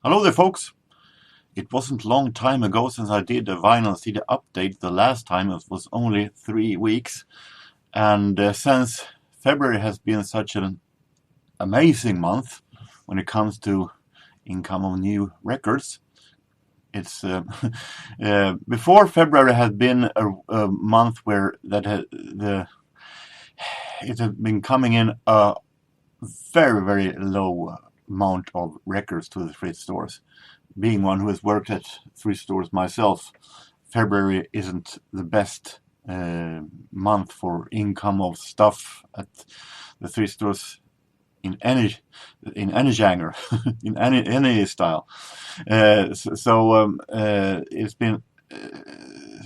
Hello there, folks. It wasn't a long time ago since I did a vinyl CD update. The last time it was only 3 weeks. And since February has been such an amazing month when it comes to income of new records, it's before February had been a month where it had been coming in a very low amount of records to the thrift stores. Being one who has worked at thrift stores myself, February isn't the best month for income of stuff at the thrift stores in any genre, in any style. It's been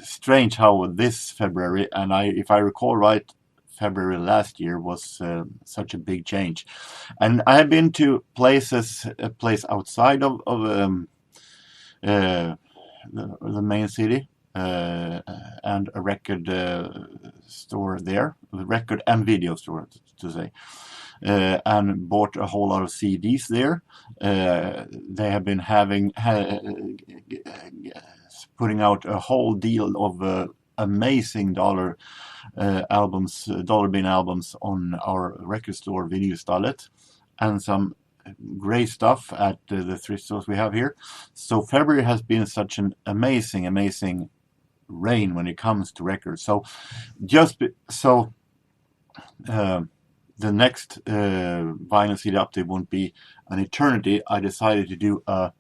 strange how this February, and if I recall right, February last year was such a big change. And I have been to a place outside of the main city, and a record store there, a record and video store to say, and bought a whole lot of CDs there. They have been putting out a whole deal of amazing dollar bin albums on our record store Vinylstallet, and some great stuff at the thrift stores we have here. So February has been such an amazing rain when it comes to records. So the next vinyl CD update won't be an eternity. I decided to do a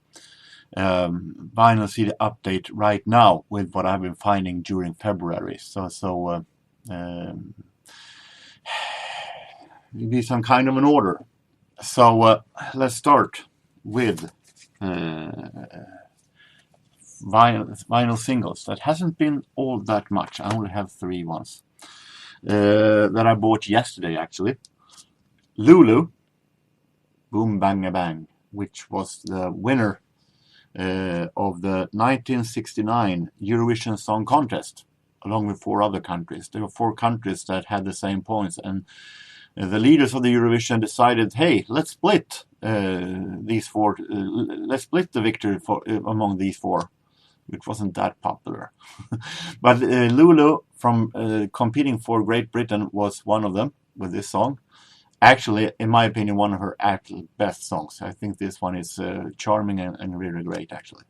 vinyl CD update right now with what I've been finding during February. So it'll be some kind of an order. So let's start with vinyl singles. That hasn't been all that much. I only have 3 ones that I bought yesterday, actually. Lulu, Boom Bang Bang, which was the winner of the 1969 Eurovision Song Contest, along with 4 other countries. There were 4 countries that had the same points, and the leaders of the Eurovision decided, hey, let's split these 4. Let's split the victory among these 4, which wasn't that popular. But Lulu, from competing for Great Britain, was one of them with this song. Actually, in my opinion, one of her actual best songs. I think this one is charming and really great, actually.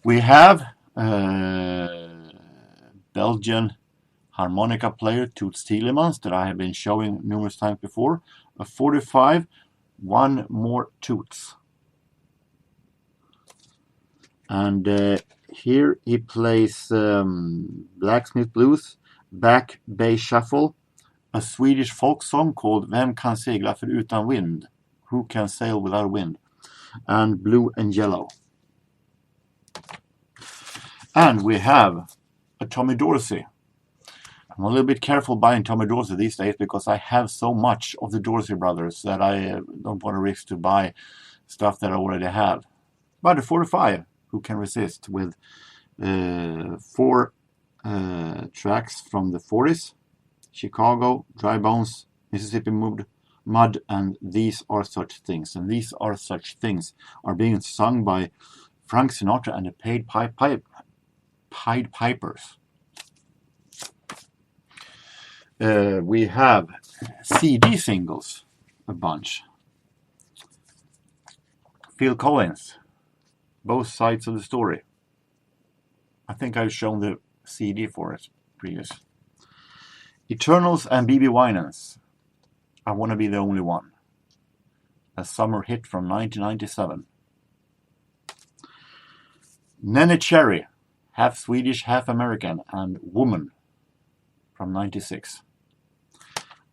We have Belgian harmonica player Toots Thielemans that I have been showing numerous times before. A 45, One More Toots. And here he plays Blacksmith Blues, Back Bay Shuffle, a Swedish folk song called Vem kan segla förutan vind? Who can sail without wind? And Blue and Yellow. And we have a Tommy Dorsey. I'm a little bit careful buying Tommy Dorsey these days because I have so much of the Dorsey brothers that I don't want to risk to buy stuff that I already have. But a 45, who can resist, with 4 tracks from the 40s. Chicago, Dry Bones, Mississippi Mud, and These Are Such Things. And These Are Such Things are being sung by Frank Sinatra and the Pied Pipers. We have CD singles, a bunch. Phil Collins, Both Sides of the Story. I think I've shown the CD for it previous. Eternals and B.B. Winans, I Want to Be the Only One. A summer hit from 1997. Nene Cherry, half Swedish, half American, and Woman from 96.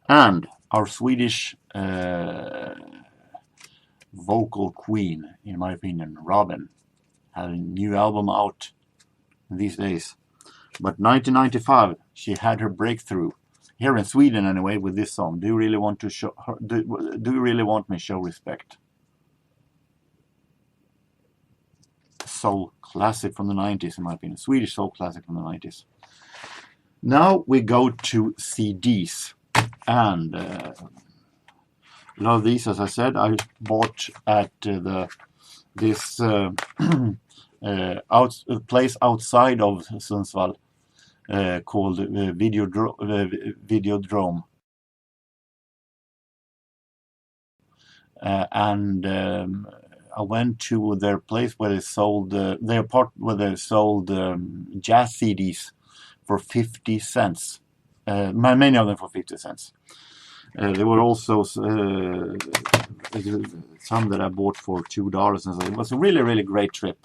And our Swedish vocal queen, in my opinion, Robin, had a new album out these days. But 1995, she had her breakthrough here in Sweden, anyway, with this song. Do you really want to show? Do you really want me to show respect? Soul classic from the 90s, in my opinion. Swedish soul classic from the 90s. Now we go to CDs, and A lot of these, as I said, I bought at this place outside of Sundsvall called Videodrome. And I went to their place where they sold their part where they sold jazz CDs for 50 cents. Many of them for 50 cents. There were also some that I bought for $2, and so it was a really great trip.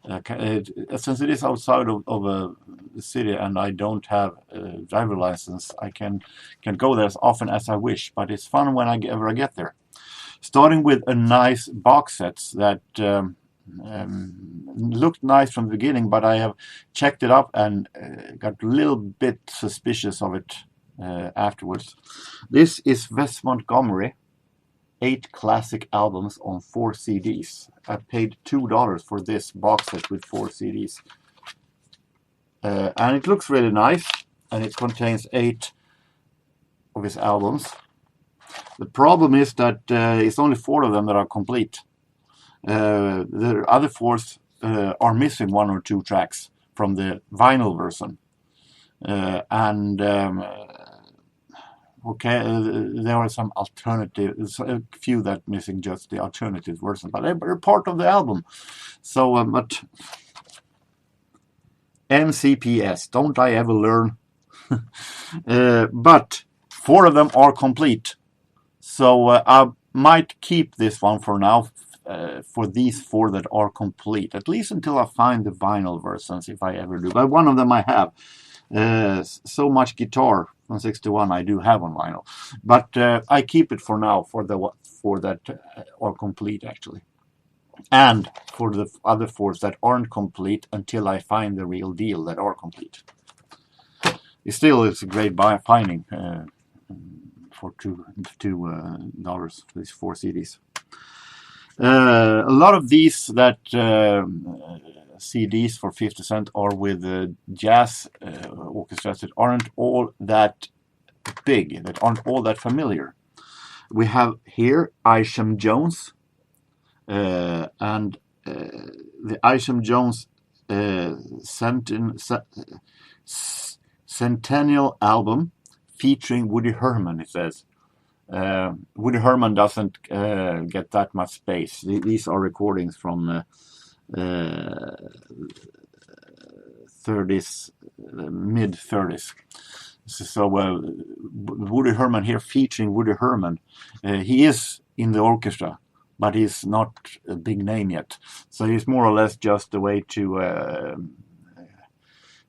Since it is outside of the city and I don't have a driver license, I can go there as often as I wish. But it's fun when I get there. Starting with a nice box set that looked nice from the beginning, but I have checked it up and got a little bit suspicious of it afterwards. This is Wes Montgomery, 8 classic albums on 4 CDs. I paid $2 for this box set with 4 CDs. And it looks really nice, and it contains 8 of his albums. The problem is that it's only 4 of them that are complete. The other 4 are missing 1 or 2 tracks from the vinyl version. There are some alternatives, a few that missing just the alternative version, but they're part of the album. So, but MCPS, don't I ever learn? But 4 of them are complete. So I might keep this one for now, for these 4 that are complete, at least until I find the vinyl versions, if I ever do. But one of them I have. So Much Guitar from '61 I do have on vinyl, but I keep it for now for that are complete actually, and for the other 4 that aren't complete until I find the real deal that are complete. It still is a great finding for $2 for these 4 CDs. A lot of these that CDs for 50 cents are with jazz orchestras that aren't all that big, that aren't all that familiar. We have here Isham Jones, and the Isham Jones Centennial album featuring Woody Herman, it says. Woody Herman doesn't get that much space. These are recordings from 30s, mid-30s. So Woody Herman here featuring Woody Herman. He is in the orchestra, but he's not a big name yet. So he's more or less just a way to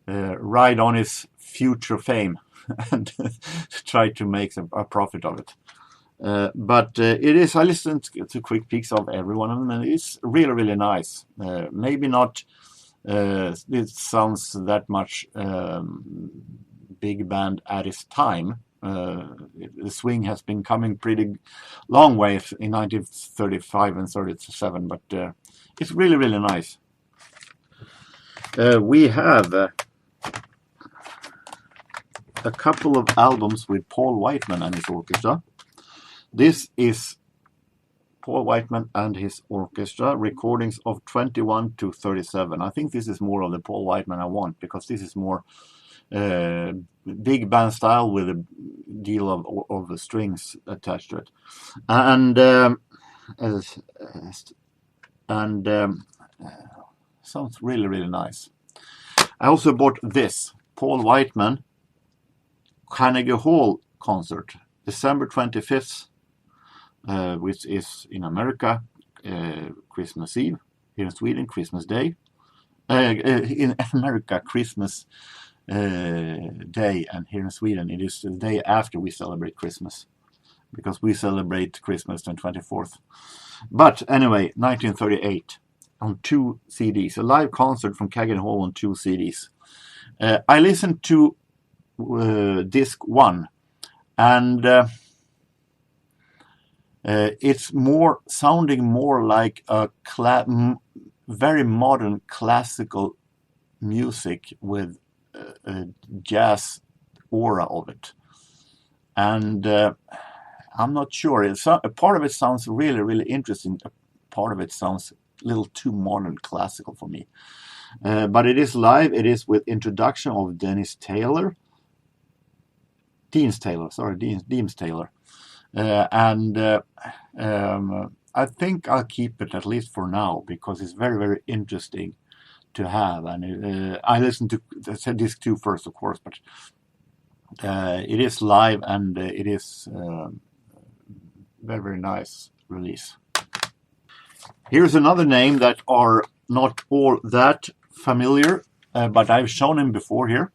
ride on his future fame and try to make a profit of it. But it is, I listened to quick peeks of every one of them, and it's really nice. Maybe not, it sounds that much big band at its time. The swing has been coming pretty long way in 1935 and 37, but it's really nice. We have a couple of albums with Paul Whiteman and his orchestra. This is Paul Whiteman and his orchestra, recordings of 21 to 37. I think this is more of the Paul Whiteman I want, because this is more big band style with a deal of the strings attached to it. And sounds really nice. I also bought this Paul Whiteman Carnegie Hall concert, December 25th, which is in America Christmas Eve, here in Sweden Christmas Day, in America Christmas Day, and here in Sweden it is the day after we celebrate Christmas, because we celebrate Christmas on 24th. But anyway, 1938 on 2 CDs, a live concert from Carnegie Hall on 2 CDs. I listened to disc 1, and it's sounding more like a very modern classical music with a jazz aura of it. And I'm not sure. A part of it sounds really, really interesting. A part of it sounds a little too modern classical for me. But it is live. It is with introduction of Deems Taylor. I think I'll keep it at least for now because it's very, very interesting to have. And I listened to disc 2 first, of course, but it is live and it is very, very nice release. Here's another name that are not all that familiar, but I've shown him before here.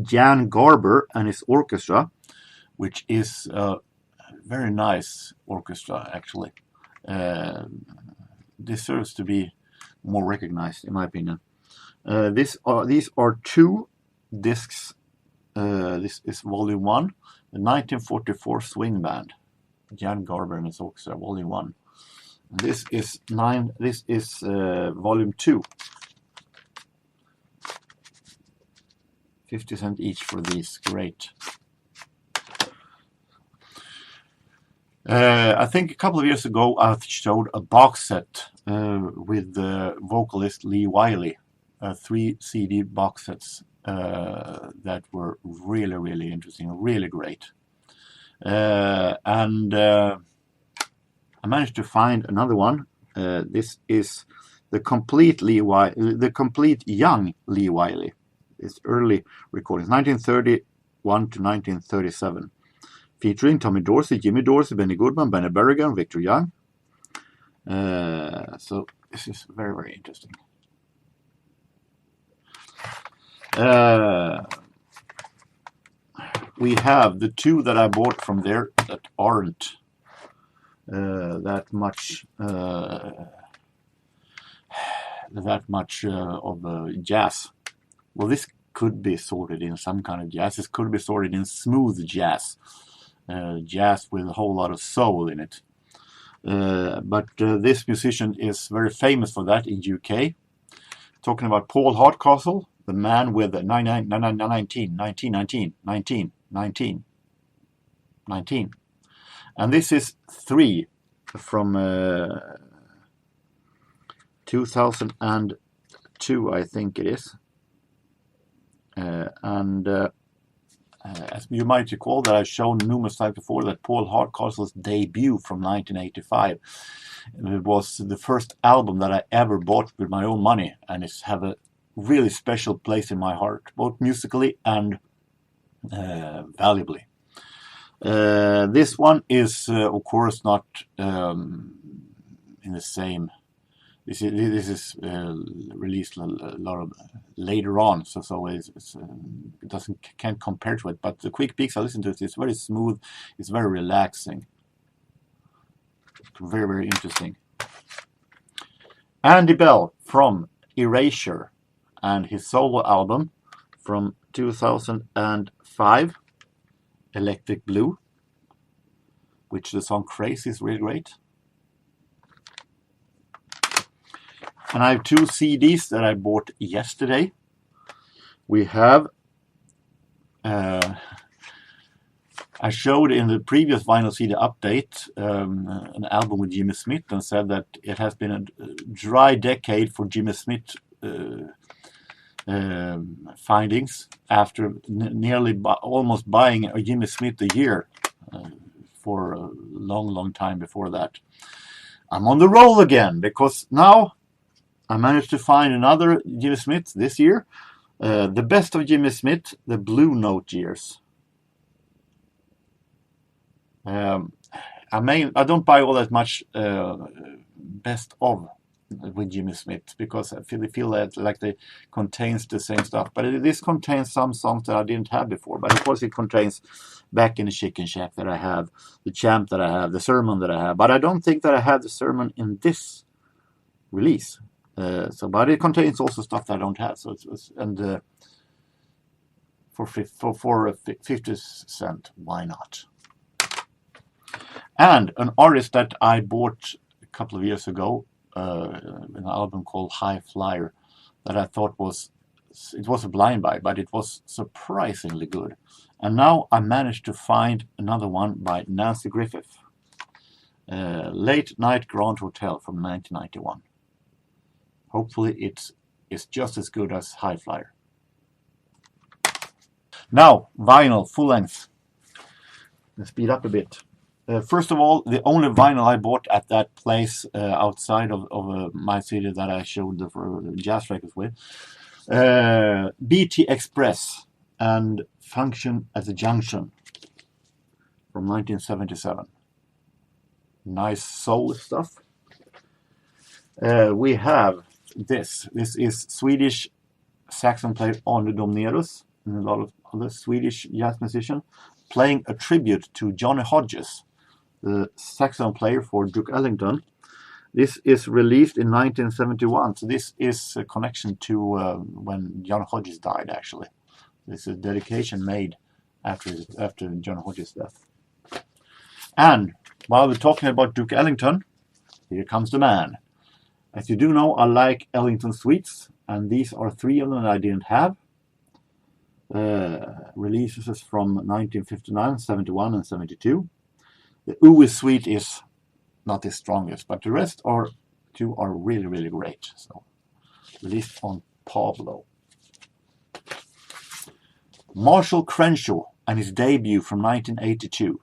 Jan Garber and his orchestra, which is a very nice orchestra, actually. Deserves to be more recognized, in my opinion. These are 2 discs. This is Volume 1, the 1944 Swing Band, Jan Garber and his orchestra, Volume 1. This is Volume 2. 50 cents each for these. Great. I think a couple of years ago I showed a box set with the vocalist Lee Wiley, 3 CD box sets that were really, really interesting, really great. And I managed to find another one. This is the complete young Lee Wiley. It's early recordings, 1931 to 1937. Featuring Tommy Dorsey, Jimmy Dorsey, Benny Goodman, Benny Berrigan, Victor Young. So this is very, very interesting. We have the 2 that I bought from there that aren't that much of jazz. Well, this could be sorted in some kind of jazz. This could be sorted in smooth jazz. Jazz with a whole lot of soul in it. But this musician is very famous for that in UK. Talking about Paul Hardcastle, the man with the 19. And this is 3 from 2002, I think it is. As you might recall, that I've shown numerous times before that Paul Hardcastle's debut from 1985 it was the first album that I ever bought with my own money, and it's have a really special place in my heart, both musically and valuably. This one is, of course, not in the same. This is released a lot of later on, so it can't compare to it. But the quick peeks I listen to it's very smooth, it's very relaxing, very, very interesting. Andy Bell from Erasure and his solo album from 2005, Electric Blue, which the song Crazy is really great. And I have 2 CDs that I bought yesterday. We have, I showed in the previous vinyl CD update an album with Jimmy Smith and said that it has been a dry decade for Jimmy Smith findings after nearly almost buying a Jimmy Smith a year for a long, long time before that. I'm on the roll again because now I managed to find another Jimmy Smith this year. The best of Jimmy Smith, the Blue Note years. I don't buy all that much best of with Jimmy Smith because I feel that like they contains the same stuff. But this contains some songs that I didn't have before. But of course it contains Back in the Chicken Shack that I have, the Champ that I have, the Sermon that I have. But I don't think that I have the Sermon in this release. But it contains also stuff that I don't have. So for 50 cents, why not? And an artist that I bought a couple of years ago, an album called High Flyer, that I thought was a blind buy, but it was surprisingly good. And now I managed to find another one by Nancy Griffith, Late Night Grand Hotel from 1991. Hopefully it's just as good as High Flyer. Now, vinyl, full length. Let's speed up a bit. First of all, the only vinyl I bought at that place outside of my city that I showed the jazz records with, BT Express and Function at the Junction from 1977. Nice soul stuff. We have this. This is Swedish saxophone player Arne Domnerus and a lot of other Swedish jazz musicians playing a tribute to Johnny Hodges, the saxophone player for Duke Ellington. This is released in 1971, so this is a connection to when Johnny Hodges died, actually. This is a dedication made after Johnny Hodges' death. And while we're talking about Duke Ellington, here comes the man. As you do know, I like Ellington suites, and these are 3 of them that I didn't have. Releases from 1959, 71, and 72. The Uwe suite is not the strongest, but the rest are really, really great. So, released on Pablo. Marshall Crenshaw and his debut from 1982.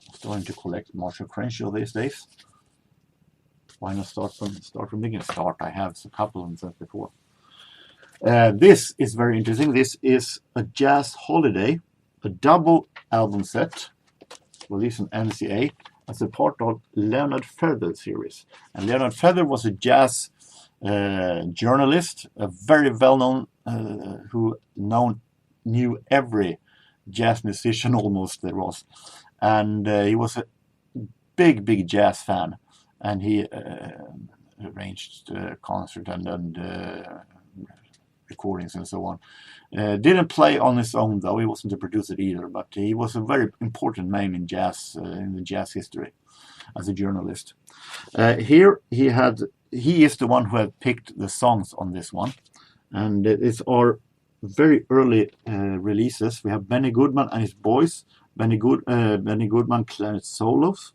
I'm starting to collect Marshall Crenshaw these days. Why not start from beginning? I have a couple of them since before. This is very interesting. This is a Jazz Holiday, a double album set, released on NCA as a part of Leonard Feather series. And Leonard Feather was a jazz journalist, a very well-known, who knew every jazz musician almost there was. And he was a big jazz fan. And he arranged concert and recordings and so on. Didn't play on his own though. He wasn't a producer either, but he was a very important name in jazz, in the jazz history, as a journalist. Here he is the one who had picked the songs on this one, and it's our very early releases. We have Benny Goodman and his boys, Benny Goodman clarinet solos,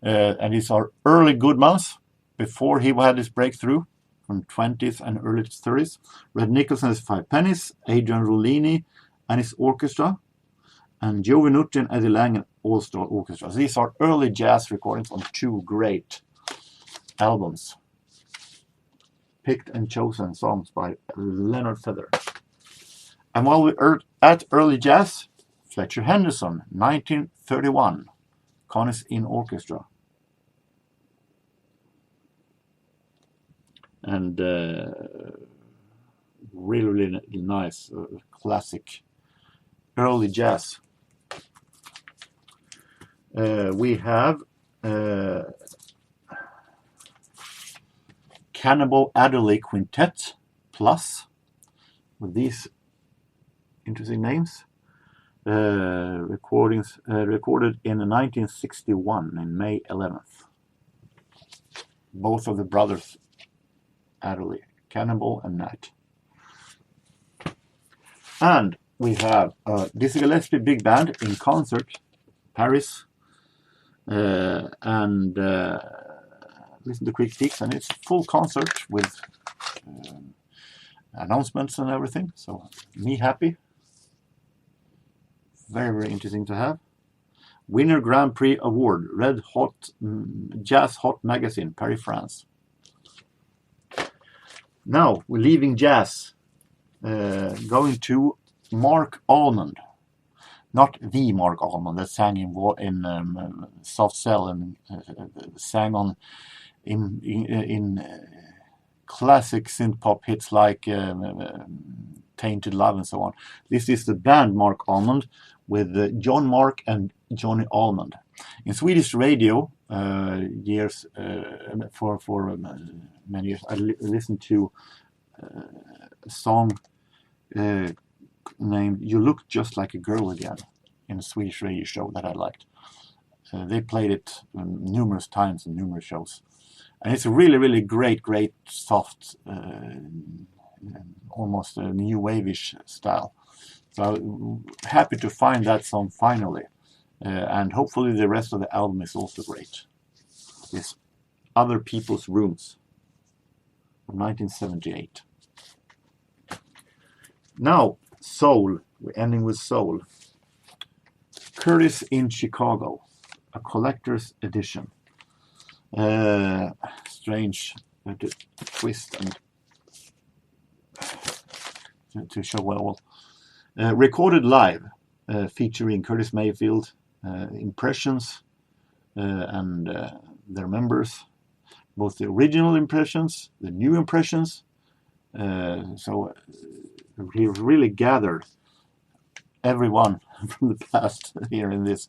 and it's our early Goodmans before he had his breakthrough from 20th and early 30s. Red Nicholson and his 5 Pennies, Adrian Rollini and his orchestra, and Joe Venuti and Eddie Lang and All-Star Orchestra. So these are early jazz recordings on 2 great albums. Picked and chosen songs by Leonard Feather. And while we're at early jazz, Fletcher Henderson, 1931, Connie's in Orchestra. And really nice, classic early jazz. We have Cannibal Adderley Quintet Plus, with these interesting names. Recorded in 1961, in May 11th. Both of the brothers Adderley, Cannibal and Nat. And we have Dizzy Gillespie Big Band in concert, Paris, and listen to Quick Peaks, and it's full concert with announcements and everything. So me happy. Very interesting to have. Winner Grand Prix Award, Red Hot Jazz Hot Magazine, Paris, France. Now we're leaving jazz, going to Mark Almond, not the Mark Almond that sang in Soft Cell and sang on in classic synth pop hits like Tainted Love and so on. This is the band Mark Almond with John Mark and Johnny Almond. In Swedish radio, years for many years, I listened to a song named "You Look Just Like a Girl Again" in a Swedish radio show that I liked. They played it numerous times in numerous shows, and it's a really great soft, almost a new wave-ish style. So I'm happy to find that song finally. And hopefully the rest of the album is also great. It's Other People's Rooms from 1978. Now, Soul. We're ending with Soul. Curtis in Chicago, a collector's edition. Strange twist and to show well. Recorded live, featuring Curtis Mayfield, impressions, and their members, both the original impressions, the new impressions. So he really gathered everyone from the past here in this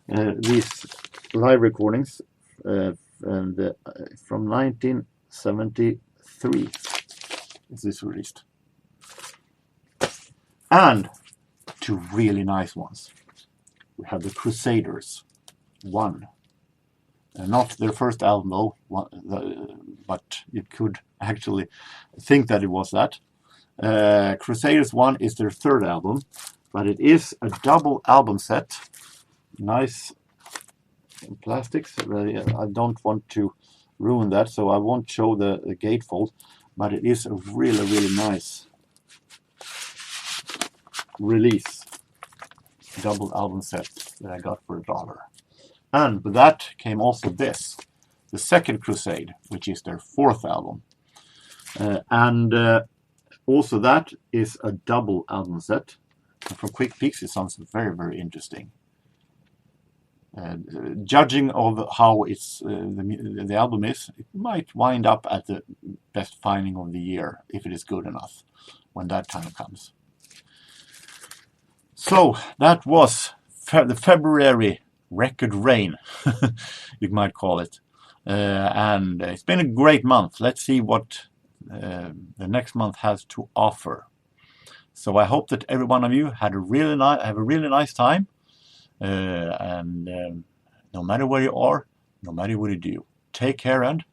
these live recordings, and from 1973 is this released. And two really nice ones. We have the Crusaders 1. Not their first album though, but you could actually think that it was that. Crusaders 1 is their third album, but it is a double album set. Nice in plastics. I don't want to ruin that, so I won't show the gatefold, but it is a really, really nice release. Double album set that I got for $1. And with that came also this, the Second Crusade, which is their fourth album. And also that is a double album set. And from quick peeks, it sounds very, very interesting. Judging of how it's the album is, it might wind up at the best finding of the year, if it is good enough, when that time comes. So that was the February record rain, you might call it. And it's been a great month. Let's see what the next month has to offer. So I hope that every one of you had a really nice time. And no matter where you are, no matter what you do, take care and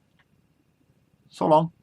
so long.